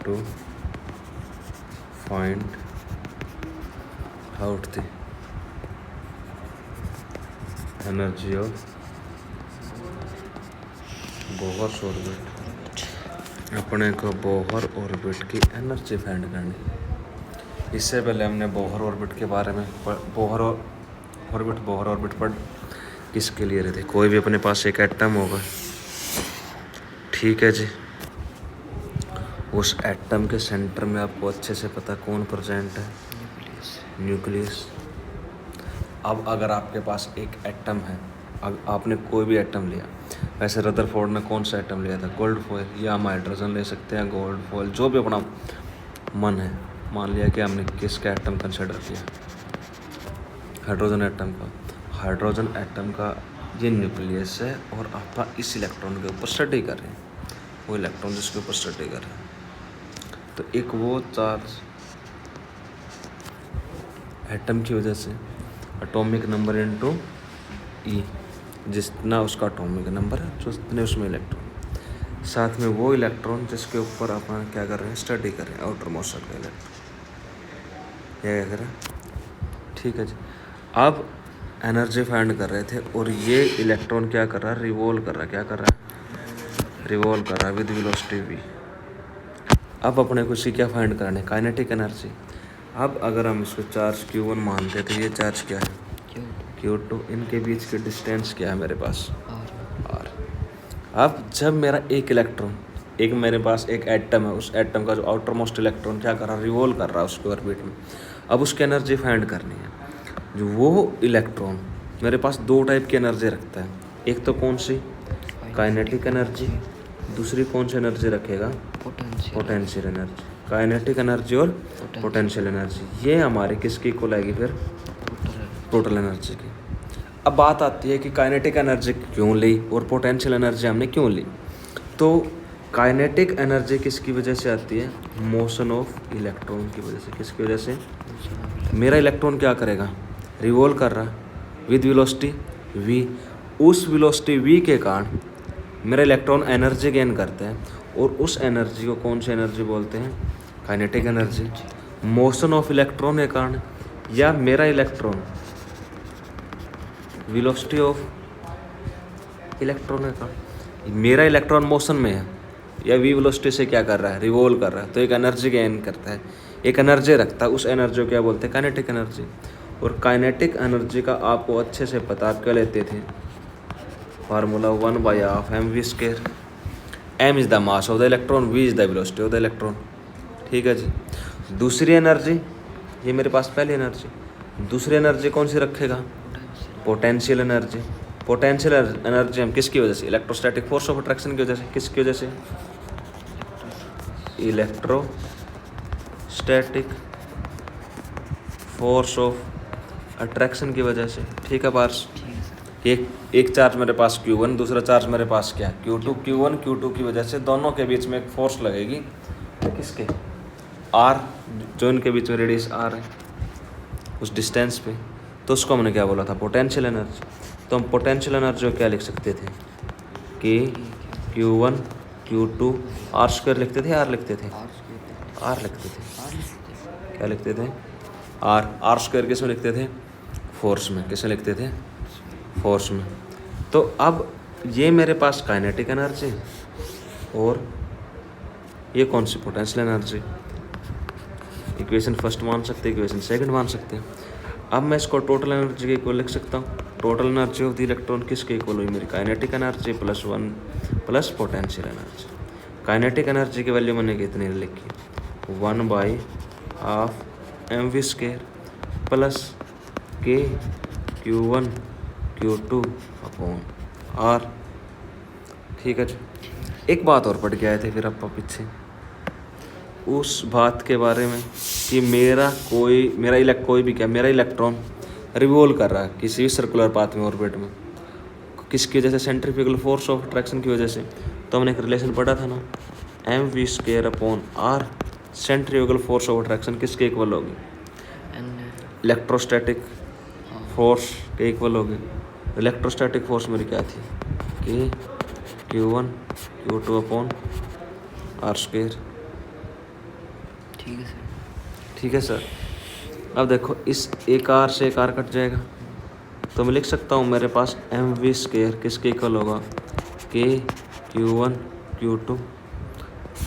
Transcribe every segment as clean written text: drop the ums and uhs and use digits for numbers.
to find out the energy of Bohr orbit. अपने को Bohr orbit की energy find करनी। इससे पहले हमने बोहर ऑर्बिट के बारे में बोहर ऑर्बिट पढ़ किसके लिए रहते। कोई भी अपने पास एक एटम होगा, ठीक है जी, उस एटम के सेंटर में आपको अच्छे से पता कौन प्रेजेंट है, न्यूक्लियस। अब अगर आपके पास एक एटम है, आपने कोई भी एटम लिया, वैसे रदरफोर्ड ने कौन सा एटम लिया था, गोल्ड फॉयल, या हम हाइड्रोजन ले सकते हैं, गोल्ड फॉयल, जो भी अपना मन है। मान लिया कि हमने किसका एटम कंसिडर किया, हाइड्रोजन एटम का। हाइड्रोजन एटम का ये न्यूक्लियस है और आप इस इलेक्ट्रॉन के ऊपर स्टडी कर रहे हैं, वो इलेक्ट्रॉन जिसके ऊपर स्टडी कर रहे हैं। तो एक वो चार्ज एटम की वजह से एटॉमिक नंबर इनटू ई, जितना उसका एटॉमिक नंबर है जो उतने उसमें इलेक्ट्रॉन, साथ में वो इलेक्ट्रॉन जिसके ऊपर अपन क्या कर रहे हैं, स्टडी कर रहे हैं, आउटर मोस्ट का इलेक्ट्रॉन, क्या कर रहे हैं, ठीक है जी। अब एनर्जी फाइंड कर रहे थे और ये इलेक्ट्रॉन क्या कर रहा है, रिवॉल्व कर रहा है, क्या कर रहा है, रिवॉल्व कर रहा है विद वेलोसिटी v। अब अपने को इसी क्या फाइंड करना है, काइनेटिक एनर्जी। अब अगर हम इसको चार्ज Q1 मानते तो ये चार्ज क्या है, Q2। इनके बीच की डिस्टेंस क्या है मेरे पास, R। अब जब मेरा एक इलेक्ट्रॉन, एक मेरे पास एक एटम है, उस एटम का जो आउटर मोस्ट इलेक्ट्रॉन क्या कर रहा है, रिवॉल्व कर रहा है उसके ऑर्बिट में। अब उसकी एनर्जी फाइंड करनी है। जो वो इलेक्ट्रॉन मेरे पास दो टाइप की एनर्जी रखता है, एक तो कौन सी, काइनेटिक एनर्जी, दूसरी कौन सी एनर्जी रखेगा, पोटेंशियल एनर्जी। काइनेटिक एनर्जी और पोटेंशियल एनर्जी ये हमारी किसकी इक्वल आएगी फिर, टोटल एनर्जी की। अब बात आती है कि काइनेटिक एनर्जी क्यों ली और पोटेंशियल एनर्जी हमने क्यों ली। तो काइनेटिक एनर्जी किसकी वजह से आती है, मोशन ऑफ इलेक्ट्रॉन की वजह से। किसकी वजह से, मेरा इलेक्ट्रॉन क्या करेगा, रिवॉल्व कर रहा विद वेलोसिटी v। उस वेलोसिटी v के कारण मेरा इलेक्ट्रॉन एनर्जी गेन करता है और उस एनर्जी को कौन सी एनर्जी बोलते हैं, kinetic energy. Motion of electron के कारण, या मेरा इलेक्ट्रॉन वेलोसिटी ऑफ इलेक्ट्रॉन के कारण, मेरा इलेक्ट्रॉन मोशन में है या v वेलोसिटी से क्या कर रहा है, रिवॉल्व कर रहा है, तो एक एनर्जी गेन करता है, एक एनर्जी रखता है। उस एनर्जी को क्या बोलते हैं, काइनेटिक एनर्जी। और काइनेटिक एनर्जी का आपको अच्छे से पता, आप क्या लेते थे, formula 1/12 mv²। m is the mass of the electron, v is the velocity of the electron, ठीक है जी। दूसरी एनर्जी, ये मेरे पास पहली एनर्जी, दूसरी एनर्जी कौन सी रखेगा, पोटेंशियल एनर्जी। पोटेंशियल एनर्जी हम किसकी वजह से, इलेक्ट्रोस्टैटिक फोर्स ऑफ अट्रैक्शन की वजह से। किसकी वजह से, इलेक्ट्रोस्टैटिक फोर्स ऑफ अट्रैक्शन की वजह से, ठीक है पार्स। एक चार्ज मेरे पास Q1, दूसरा चार्ज मेरे पास क्या है, Q2। Q2 की वजह से दोनों के बीच में एक फोर्स लगेगी, किसके, R, जो इनके बीच में रेडियस R है उस डिस्टेंस पे, तो उसको हमने क्या बोला था, पोटेंशियल एनर्जी। तो हम पोटेंशियल एनर्जी को क्या लिख सकते थे कि Q1 Q2 R² लिखते थे, R लिखते थे, R लिखते थे, क्या लिखते थे, R² किस में लिखते थे, फोर्स में। किसे लिखते थे, फोर्स में। तो अब ये मेरे पास काइनेटिक एनर्जी और ये कौन सी, पोटेंशियल एनर्जी। इक्वेशन फर्स्ट मान सकते हैं, इक्वेशन सेकंड मान सकते हैं। अब मैं इसको टोटल एनर्जी के इक्वल लिख सकता हूँ। Total energy of the electron किसके इक्वल हुई, मेरी kinetic energy +1 plus potential energy. Kinetic energy की वैल्यू मैंने कितनी लिखी, 1/12 mv² plus k Q1 Q2 upon R, ठीक है जी। एक बात और पढ़ के आए थे फिर आप पीछे, उस बात के बारे में कि मेरा इलेक्ट्रॉन रिवॉल्व कर रहा है किसी भी सर्कुलर पाथ में, ऑर्बिट में, किसकी वजह से, सेंट्रीफ्यूगल फोर्स ऑफ अट्रैक्शन की वजह से। तो हमने एक रिलेशन पढ़ा था ना, mv² upon R, centrifugal force of attraction किसके इक्वल होगी, इलेक्ट्रोस्टैटिक फोर्स के इक्वल होगी। इलेक्ट्रोस्टैटिक फोर्स मेरी क्या थी कि Q1 Q2 अपॉन R²। ठीक है सर। ठीक है सर। अब देखो इस एक आर से एक आर कट जाएगा, तो मैं लिख सकता हूँ मेरे पास एम वी स्केयर किसके इक्वल होगा, के Q1 Q2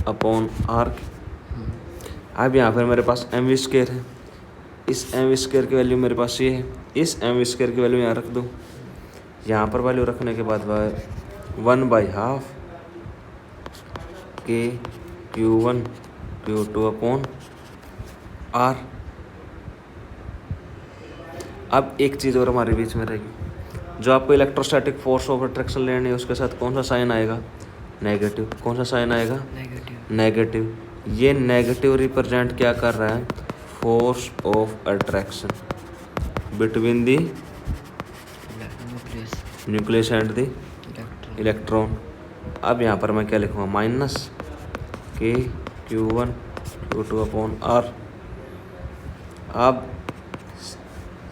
अपॉन आर। अब यहाँ पर मेरे पास एम वी स्केयर है, इस एम वी स्केयर की वैल्यू मेरे पास ये है, इस एम वी स्केयर की वैल्यू यहाँ रख दूँ। यहाँ पर वैल्यू रखने के बाद 1/2 के Q1 Q2 अपॉन आर। अब एक चीज़ और हमारे बीच में रहेगी, जो आपको इलेक्ट्रोस्टैटिक फोर्स ऑफ अट्रैक्शन लेनी है उसके साथ कौन सा साइन आएगा, नेगेटिव। कौन सा साइन आएगा, नेगेटिव। ये नेगेटिव रिप्रेजेंट क्या कर रहा है, force of attraction between the nucleus and the electron. अब यहाँ पर मैं क्या लिखूँगा, माइनस के Q1 Q2 अपॉन आर। अब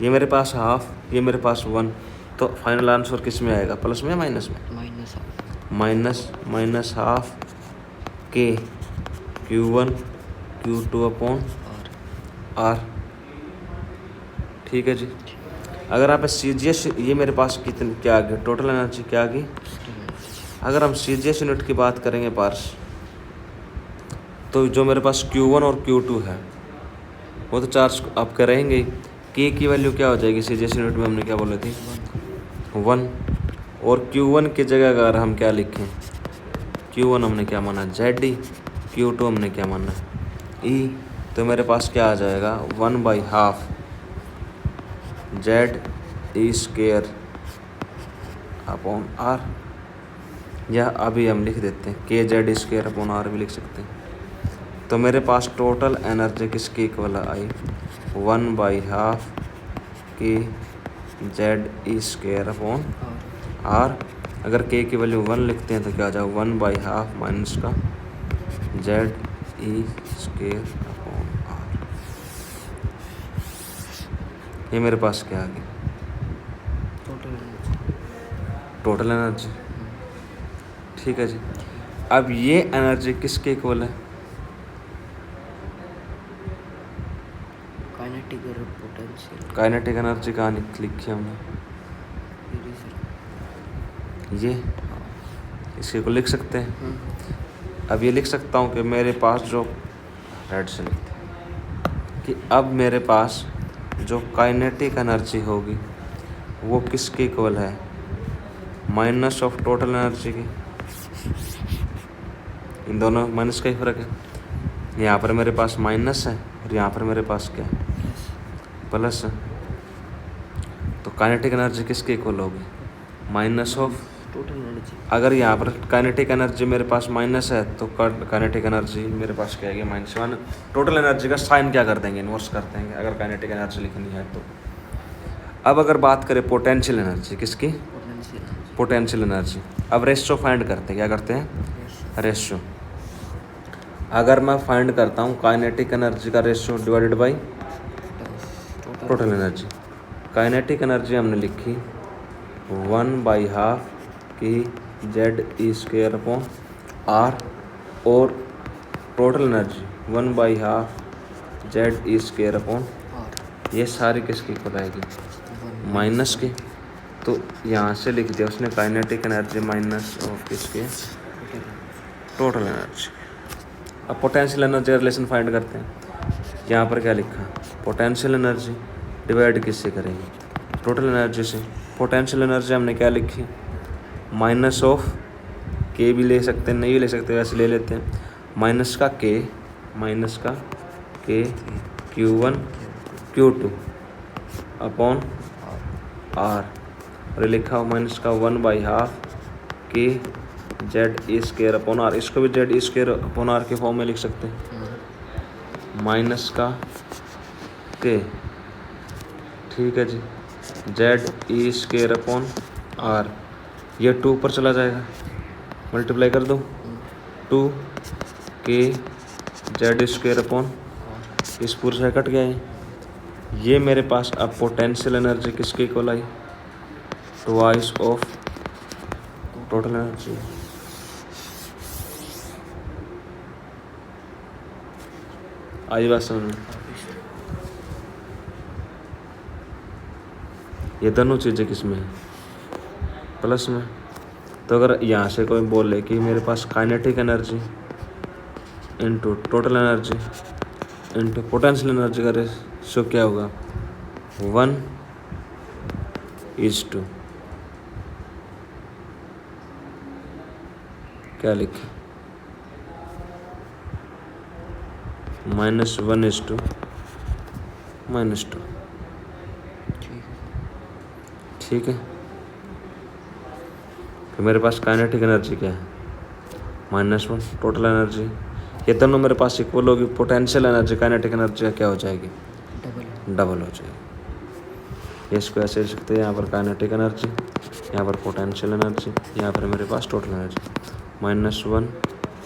ये मेरे पास हाफ, ये मेरे पास 1, तो फाइनल आंसर किस में आएगा, प्लस में या माइनस में, माइनस हाफ के Q1 Q2 अपॉन आर। ठीक है जी। अगर आप CGS, ये मेरे पास कितनी क्या आ गई, टोटल एनर्जी क्या आ गई। अगर हम CGS यूनिट की बात करेंगे पार्स, तो जो मेरे पास Q1 और Q2 है वो तो चार्ज आपके रहेंगे। के की वैल्यू क्या हो जाएगी, CGS यूनिट में हमने क्या बोले थी, 1। और Q1 की जगह अगर हम क्या लिखें, Q1 हमने क्या माना, ZD, Q2 हमने क्या माना, E। तो मेरे पास क्या आ जाएगा, 1/2 ZE स्क्वायर अपॉन आर। या अभी हम लिख देते हैं KZ स्क्वायर अपॉन आर भी लिख सकते हैं। तो मेरे पास टोटल एनर्जी किसकी इक्वल आई, 1/2 के ZE स्क्वायर अपॉन आर। अगर के की वैल्यू 1 लिखते हैं तो क्या आ जाएगा, 1/2 माइनस का ZE स्क्वायर अपॉन आर। ये मेरे पास क्या आ गया, टोटल एनर्जी। ठीक है जी। अब ये एनर्जी किसके इक्वल है, काइनेटिक एनर्जी कहाँ लिखी हमने, ये इसके को लिख सकते हैं। अब ये लिख सकता हूँ कि मेरे पास जो रेड से लिखते हैं कि अब मेरे पास जो काइनेटिक एनर्जी होगी वो किसके इक्वल है, माइनस ऑफ टोटल एनर्जी की। इन दोनों माइनस का ही फर्क है। यहाँ पर मेरे पास माइनस है और यहाँ पर मेरे पास क्या है, प्लस है। तो काइनेटिक एनर्जी किसके इक्वल होगी, माइनस ऑफ टोटल एनर्जी। अगर यहाँ पर काइनेटिक एनर्जी मेरे पास माइनस है तो काइनेटिक एनर्जी मेरे पास क्या आएगी, -1। टोटल एनर्जी का साइन क्या कर देंगे, इन्वर्स कर देंगे अगर काइनेटिक एनर्जी लिखनी है तो। अब अगर बात करें पोटेंशियल एनर्जी किसकी, पोटेंशियल एनर्जी। अब रेशियो फाइंड करते हैं, क्या करते हैं, रेशियो। अगर मैं फाइंड करता हूँ काइनेटिक एनर्जी का ratio divided by total energy. Kinetic energy हमने लिखी 1/2 की ZE स्क्वायर अपॉन आर, और total energy 1/2 ZE square upon, ये सारी किसकी इक्वल आएगी, माइनस की। तो यहाँ से लिख दिया उसने काइनेटिक एनर्जी माइनस ऑफ किसके, टोटल एनर्जी। अब पोटेंशियल एनर्जी रिलेशन फाइंड करते हैं। यहाँ पर क्या लिखा, पोटेंशियल एनर्जी डिवाइड किससे करेंगे, टोटल एनर्जी से। पोटेंशियल एनर्जी हमने क्या लिखी, माइनस ऑफ के भी ले सकते हैं, नहीं भी ले सकते, वैसे ले लेते हैं, माइनस का के Q1 Q2 अपॉन आर, और लिखा हो माइनस का 1/2 के ZE स्क्वायर अपॉन आर। इसको भी ZE स्क्वायर अपॉन आर के फॉर्म में लिख सकते हैं, माइनस का के, ठीक है जी, ZE स्क्वायर अपॉन आर। ये 2 पर चला जाएगा, मल्टीप्लाई कर दो, 2 के ZE स्क्वायर अपॉन, इस पूरे से कट गया है। ये मेरे पास अब पोटेंशियल एनर्जी किसके इक्वल आई, ट्वाइस ऑफ टोटल एनर्जी। आई बात समझ में? ये दोनों चीज़ें किस में है? प्लस में। तो अगर यहाँ से कोई बोले कि मेरे पास kinetic energy into total energy into potential energy का रेशियो क्या होगा? 1:2। क्या लिखे? -1:-2। ठीक है। तो मेरे पास काइनेटिक एनर्जी क्या है? -1। टोटल एनर्जी ये दोनों मेरे पास इक्वल होगी। पोटेंशियल एनर्जी काइनेटिक एनर्जी क्या हो जाएगी? डबल हो जाएगी। इसको ऐसे लिख सकते हैं, यहाँ पर काइनेटिक एनर्जी, यहाँ पर पोटेंशियल एनर्जी, यहाँ पर मेरे पास टोटल एनर्जी। -1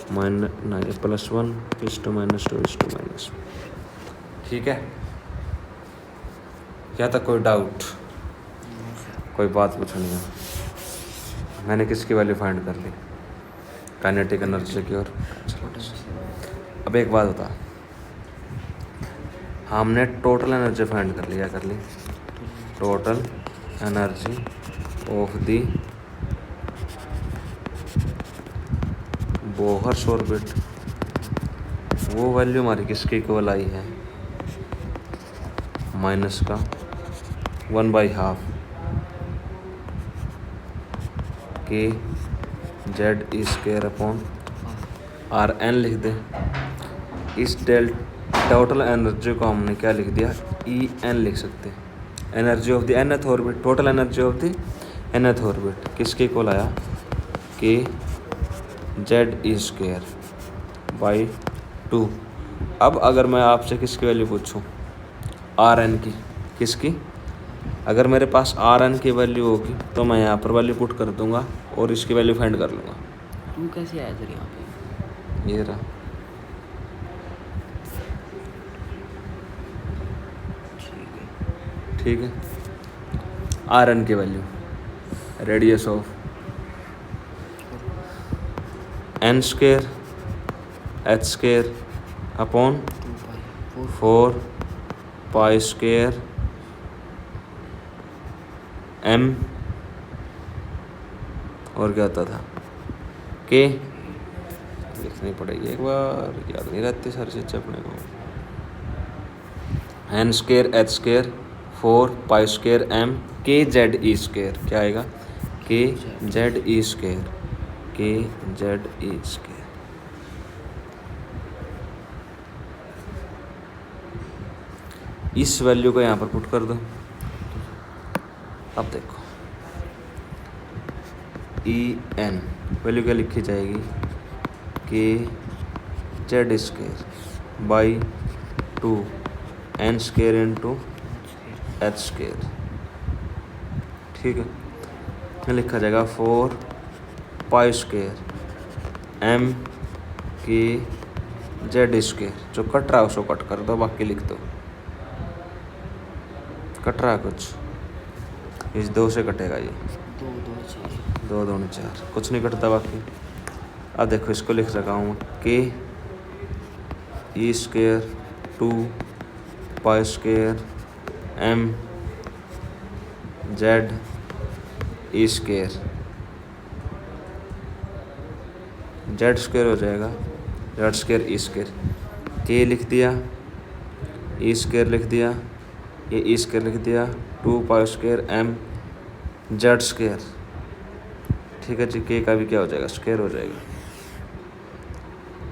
+1 -2 ठीक है। क्या था कोई डाउट? कोई बात पूछनी है? मैंने किसकी वैल्यू फाइंड कर ली? काइनेटिक एनर्जी की। और अब एक बात बता, हमने टोटल एनर्जी फाइंड कर लिया। कर ली total energy of the Bohr's orbit. वो वैल्यू हमारी किसके इक्वल आई है? माइनस का 1/2 के Z² लिख दे। इस टोटल एनर्जी को हमने क्या लिख दिया? EN लिख सकते हैं। Energy of the nth orbit, total energy of the nth orbit किसके इक्वल आया? के Z²/2। अब अगर मैं आपसे किसकी वैल्यू पूछूं? Rn की। किसकी? अगर मेरे पास Rn की वैल्यू होगी तो मैं यहाँ पर वैल्यू पुट कर दूंगा और इसकी वैल्यू फाइंड कर लूँगा। तू कैसे आया सर यहाँ पे? ये रहा। ठीक है। Rn की value radius of n² h² upon 4π² m और क्या होता था? के। लिखनी पड़ेगी एक बार, याद नहीं रहती सारी चीज़ें अपने को। n² h² 4π² m के ZE²। क्या आएगा? के ZE²। के ZE²। इस वैल्यू को यहाँ पर पुट कर दो। अब देखो EN वैल्यू क्या लिखी जाएगी? के Z²/2 n² इंटू h²। ठीक है। यहाँ लिखा जाएगा 4π² m के Z²। जो कट रहा है उसको कट कर दो, बाकी लिख दो। कट रहा है कुछ? इस 2 से कटेगा ये। 2 2 4 कुछ नहीं कटता बाकी। अब देखो इसको लिख रखा हूँ के E² 2π² m Z E²। Z² हो जाएगा Z² E²। के लिख दिया, E² लिख दिया, ये E² लिख दिया, 2π² m Z²। ठीक है जी। के का भी क्या हो जाएगा? स्क्वायर हो जाएगा।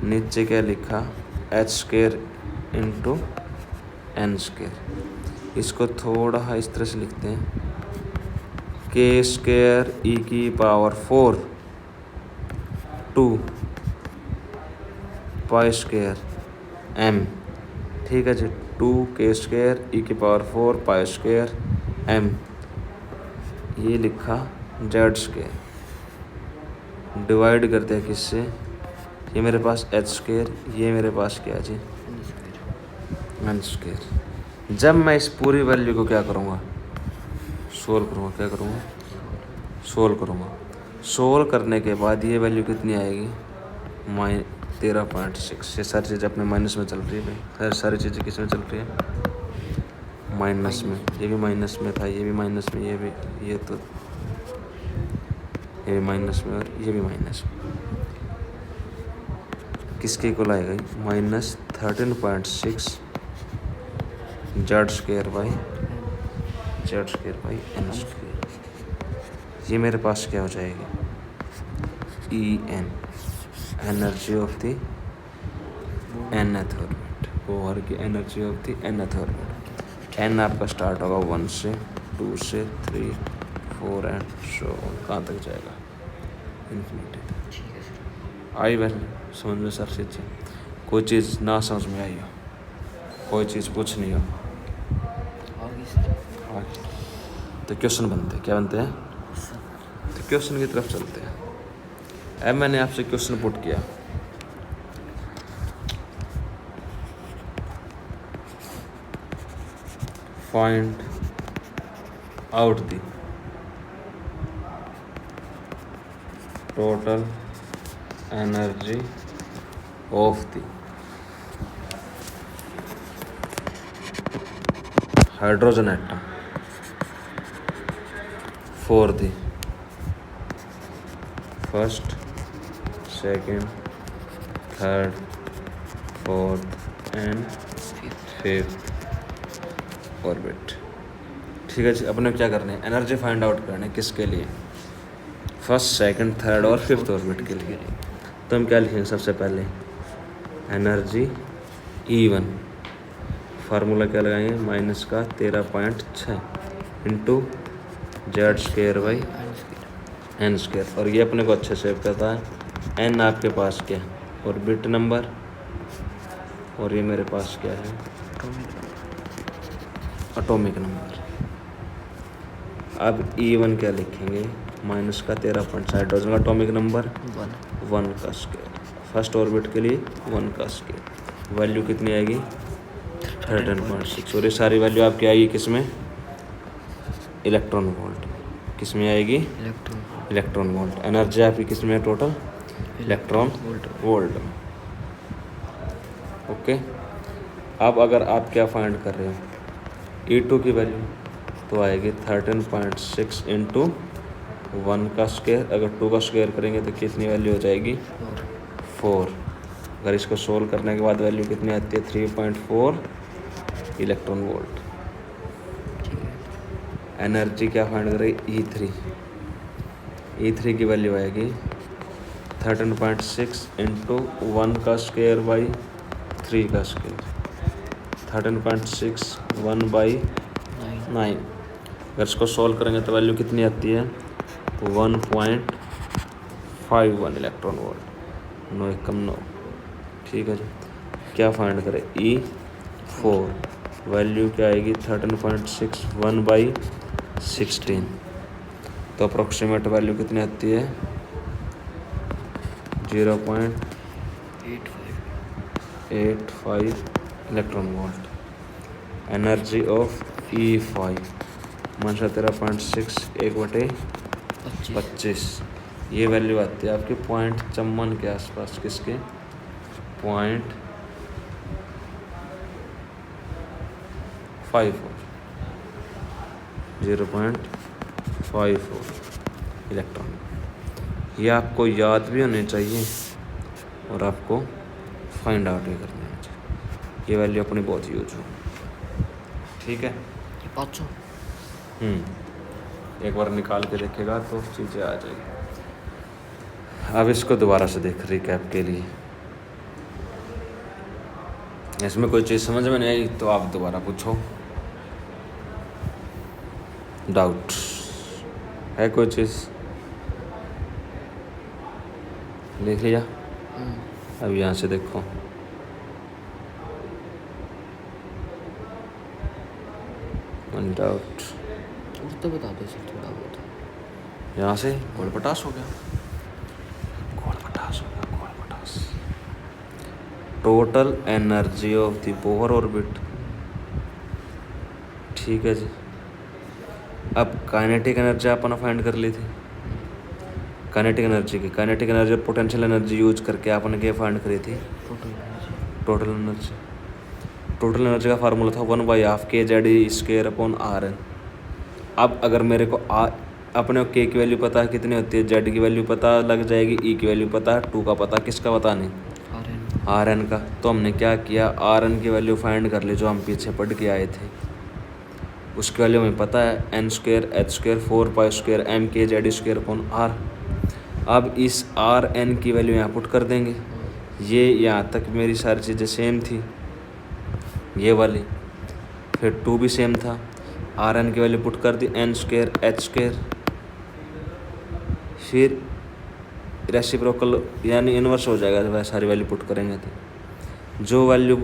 नीचे क्या लिखा? h² into n²। इसको थोड़ा इस तरह से लिखते हैं, k² e⁴ 2π² m। ठीक है जी। 2k² e⁴ π² m। ये लिखा Z²। डिवाइड करते हैं किससे? ये मेरे पास h², ये मेरे पास क्या है जी? n²। जब मैं इस पूरी वैल्यू को क्या करूँगा? सोल्व करूँगा। क्या करूँगा? सोल्व करूँगा। सोल्व करने के बाद ये वैल्यू कितनी आएगी? 13.6। ये सारी चीज़ें अपने माइनस में चल रही है भाई, सारी चीज़ें किस में चल रही है? माइनस में। ये भी माइनस में था, ये भी माइनस में, ये भी, ये भी माइनस में और ये भी माइनस में। किसके इक्वल आएगा? -13.6 Z square by N square. ये मेरे पास क्या हो जाएगी? EN, energy of the nth orbit, Bohr की energy of the nth orbit. n आपका स्टार्ट होगा 1 से, 2 से, 3, 4 एंड सो कहाँ तक जाएगा? इन्फिनिटी तक। ठीक है सर। आई वैल्यू समझ में सर से? कोई चीज़ ना समझ में आई हो, कोई चीज़ पूछनी हो आगे सर। आगे, तो क्वेश्चन बनते हैं। क्या बनते हैं? सर तो क्वेश्चन की तरफ चलते हैं। अब मैंने आपसे क्वेश्चन पुट किया, find out the total energy of the hydrogen atom for the first, second, third, fourth and fifth orbit. ठीक है जी। अपने क्या करने हैं? एनर्जी फाइंड आउट करने हैं। किसके लिए? फर्स्ट, सेकंड, थर्ड और फिफ्थ ऑर्बिट के लिए। तो हम क्या लिखेंगे? सबसे पहले एनर्जी E1, फार्मूला क्या लगाएंगे? माइनस का 13.6 into Z square by N square. और ये अपने को अच्छे से पता है। एन आपके पास क्या है? ऑर्बिट नंबर, और ये मेरे पास क्या है? Atomic number. अब E1 क्या लिखेंगे? माइनस का 13.6, हाइड्रोजन का एटॉमिक नंबर 1 का स्क्वायर। फर्स्ट ऑर्बिट के लिए 1 का स्क्वायर। वैल्यू कितनी आएगी? 13.6। और ये सारी वैल्यू आपकी आएगी किस में? Electron volt. किस में आएगी? Electron volt. एनर्जी आपकी किस में है टोटल? इलेक्ट्रॉन वोल्ट में। ओके। अब अगर आप क्या फाइंड कर रहे हो? E2 की वैल्यू तो आएगी 13.6 इंटू 1 का स्क्वायर। अगर 2 का स्क्वायर करेंगे तो कितनी वैल्यू हो जाएगी? 4। अगर इसको सोल्व करने के बाद वैल्यू कितनी आती है? 3.4 इलेक्ट्रॉन वोल्ट। एनर्जी क्या फाइंड करें? E3। E3 की वैल्यू आएगी 13.6 इंटू 1 का स्क्वायर बाई 3 का स्क्वायर। 13.6 1 बाई 9। अगर इसको सोल्व करेंगे तो वैल्यू कितनी आती है? 1.51 इलेक्ट्रॉन वोल्ट। 9 एकम 9। ठीक है जी। क्या फाइंड करें? E4 वैल्यू क्या आएगी? 13.6 1 बाई 16। तो अप्रोक्सीमेट वैल्यू कितनी आती है? 0.85 electron volt. Energy of E5 minus 13.6 1/25। ये वैल्यू आती है आपके 0.54 के आसपास। किसके? 0.54 इलेक्ट्रॉन। ये आपको याद भी होने चाहिए और आपको फाइंड आउट भी करना चाहिए। ये वैल्यू अपनी बहुत यूज हो। ठीक है। ये 500। एक बार निकाल के देखेगा तो चीज़ें आ जाएगी। अब इसको दोबारा से देख रिकैप के लिए। इसमें कोई चीज़ समझ में नहीं आई तो आप दोबारा पूछो। डाउट है कोई चीज़? लिख लिया? अब यहाँ से देखो, डाउट तो बता दो सर थोड़ा बहुत। यहाँ से गोल पटास हो गया। Total energy of the Bohr orbit. ठीक है जी। अब काइनेटिक एनर्जी अपन फाइंड कर ली थी। Kinetic energy potential energy use करके आपने क्या फाइंड करी थी? Total energy. टोटल एनर्जी का फार्मूला था 1/12 kZe² अब अगर मेरे को अपने के की वैल्यू पता है कितनी होती है, जेड की वैल्यू पता लग जाएगी, ई की वैल्यू पता है, टू का पता, किसका पता नहीं? आर एन का। तो हमने क्या किया, आर एन की वैल्यू फाइंड कर ली जो हम पीछे पढ़ के आए थे। उसकी वैल्यू हमें पता है n² h² 4π² mkZe²/r। अब इस आर एन की वैल्यू यहाँ पुट कर देंगे। ये यहाँ तक मेरी सारी चीज़ें सेम थी, ये वाली, फिर टू भी सेम था, आर एन की वैल्यू पुट कर दी n² h², फिर रेसिप्रोकल यानी इन्वर्स हो जाएगा जब वह सारी वैल्यू पुट करेंगे तो जो वैल्यू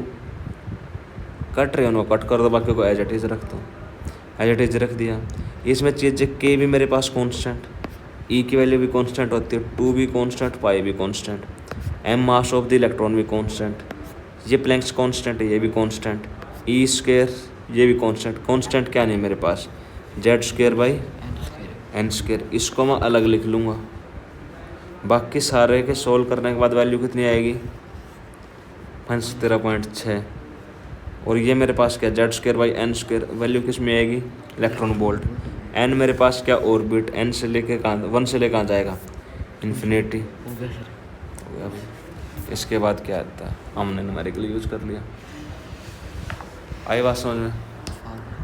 कट रहे हैं उनको कट कर दो, बाकी को एज इट इज़ रख दो। एज इट इज़ रख दिया। इसमें चीज़ के भी मेरे पास कांस्टेंट, ई की वैल्यू भी कांस्टेंट होती है, टू भी कांस्टेंट, पाई भी constant, m mass of the electron भी कांस्टेंट, ये प्लैंक्स कांस्टेंट है, ये भी कांस्टेंट, E² ये भी कांस्टेंट। कांस्टेंट क्या नहीं मेरे पास, Z²/n²। इसको मैं अलग लिख लूँगा। बाकी सारे के सोल्व करने के बाद वैल्यू कितनी आएगी? 13.6। और ये मेरे पास क्या, Z²/n², वैल्यू किस में आएगी? Electron volt. n मेरे पास क्या, ऑर्बिट, n से लेके कहाँ, 1 से लेके कहाँ जाएगा? इन्फिनिटी। इसके बाद क्या आता है, हमने न्यूमेरिकल यूज कर लिया। आई बात समझ में?